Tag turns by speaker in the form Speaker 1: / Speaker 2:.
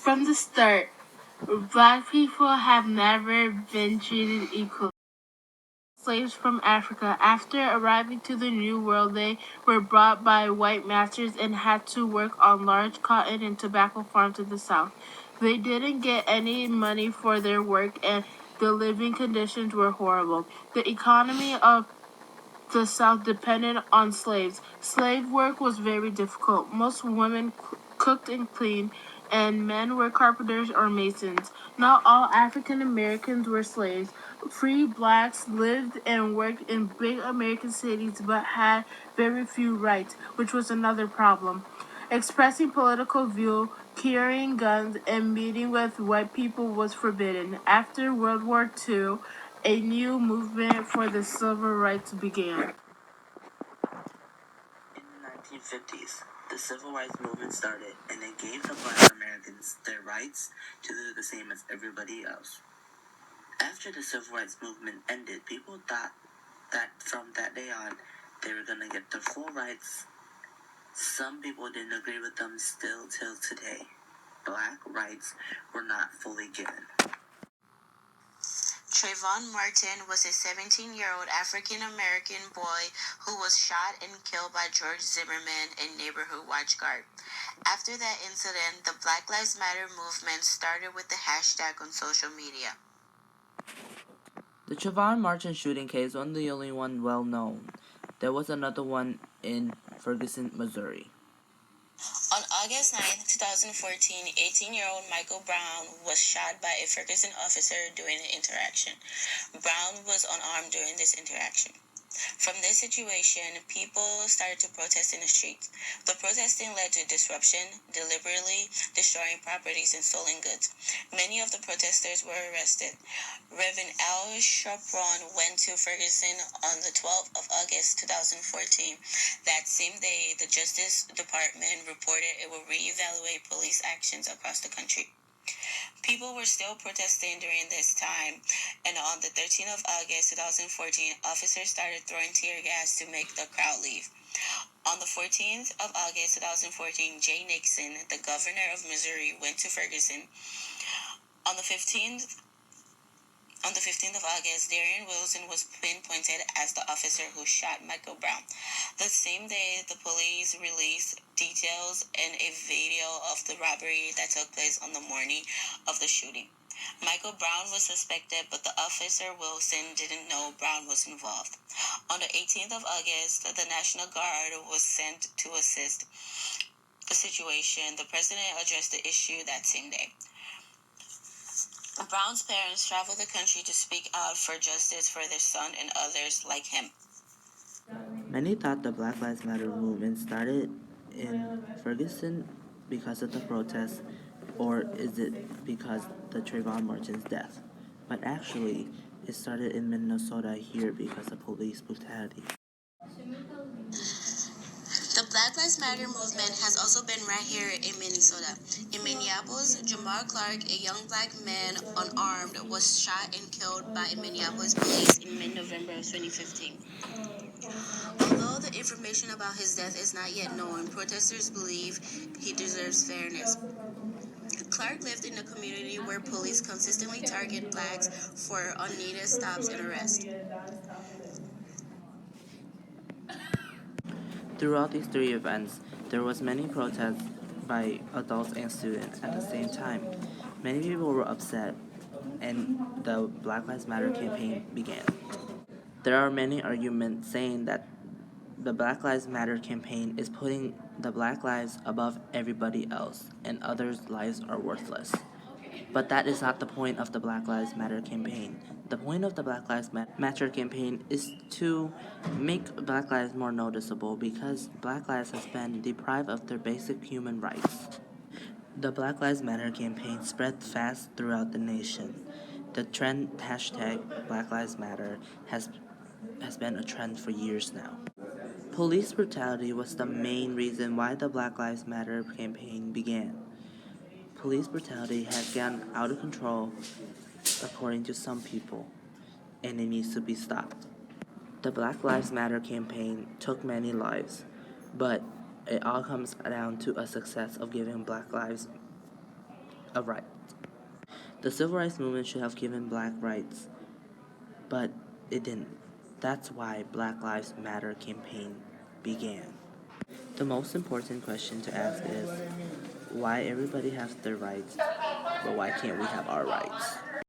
Speaker 1: From the start, Black people have never been treated equally. Slaves from Africa. After arriving to the New World, they were brought by white masters and had to work on large cotton and tobacco farms in the South. They didn't get any money for their work, and the living conditions were horrible. The economy of the South depended on slaves. Slave work was very difficult. Most women cooked and cleaned, and men were carpenters or masons. Not all African Americans were slaves. Free blacks lived and worked in big American cities but had very few rights, which was another problem. Expressing political view, carrying guns, and meeting with white people was forbidden. After World War II, a new movement for the civil rights began.
Speaker 2: In the 1950s, the Civil Rights Movement started, and it gave the Black Americans their rights to do the same as everybody else. After the Civil Rights Movement ended, people thought that from that day on, they were going to get their full rights. Some people didn't agree with them still till today. Black rights were not fully given. Trayvon Martin was a 17-year-old African-American boy who was shot and killed by George Zimmerman, a neighborhood watch guard. After that incident, the Black Lives Matter movement started with the hashtag on social media.
Speaker 3: The Trayvon Martin shooting case wasn't the only one well known. There was another one in Ferguson, Missouri.
Speaker 2: On August 9, 2014, 18-year-old Michael Brown was shot by a Ferguson officer during an interaction. Brown was unarmed during this interaction. From this situation, people started to protest in the streets. The protesting led to disruption, deliberately destroying properties and stolen goods. Many of the protesters were arrested. Reverend Al Sharpton went to Ferguson on the 12th of August 2014. That same day, the Justice Department reported it will reevaluate police actions across the country. People were still protesting during this time, and on the 13th of August 2014, officers started throwing tear gas to make the crowd leave. On the 14th of August 2014, Jay Nixon, the governor of Missouri, went to Ferguson. On the 15th of August, Darian Wilson was pinpointed as the officer who shot Michael Brown. The same day, the police released details and a video of the robbery that took place on the morning of the shooting. Michael Brown was suspected, but the officer Wilson didn't know Brown was involved. On the 18th of August, the National Guard was sent to assist the situation. The president addressed the issue that same day. Brown's parents traveled the country to speak out for justice for their son and others like him.
Speaker 3: Many thought the Black Lives Matter movement started in Ferguson because of the protests, or is it because the Trayvon Martin's death? But actually, it started in Minnesota here because of police brutality.
Speaker 2: The Black Lives Matter movement has also been right here in Minnesota. In Minneapolis, Jamar Clark, a young black man unarmed, was shot and killed by Minneapolis police in mid-November of 2015. Although the information about his death is not yet known, protesters believe he deserves fairness. Clark lived in a community where police consistently target blacks for unneeded stops and arrests.
Speaker 3: Throughout these three events, there was many protests by adults and students at the same time. Many people were upset, and the Black Lives Matter campaign began. There are many arguments saying that the Black Lives Matter campaign is putting the Black lives above everybody else, and others' lives are worthless. But that is not the point of the Black Lives Matter campaign. The point of the Black Lives Matter campaign is to make Black lives more noticeable because Black lives have been deprived of their basic human rights. The Black Lives Matter campaign spread fast throughout the nation. The trend hashtag Black Lives Matter has been a trend for years now. Police brutality was the main reason why the Black Lives Matter campaign began. Police brutality has gotten out of control, according to some people, and it needs to be stopped. The Black Lives Matter campaign took many lives, but it all comes down to a success of giving Black lives a right. The civil rights movement should have given black rights, but it didn't. That's why Black Lives Matter campaign began. The most important question to ask is why everybody has their rights, but why can't we have our rights?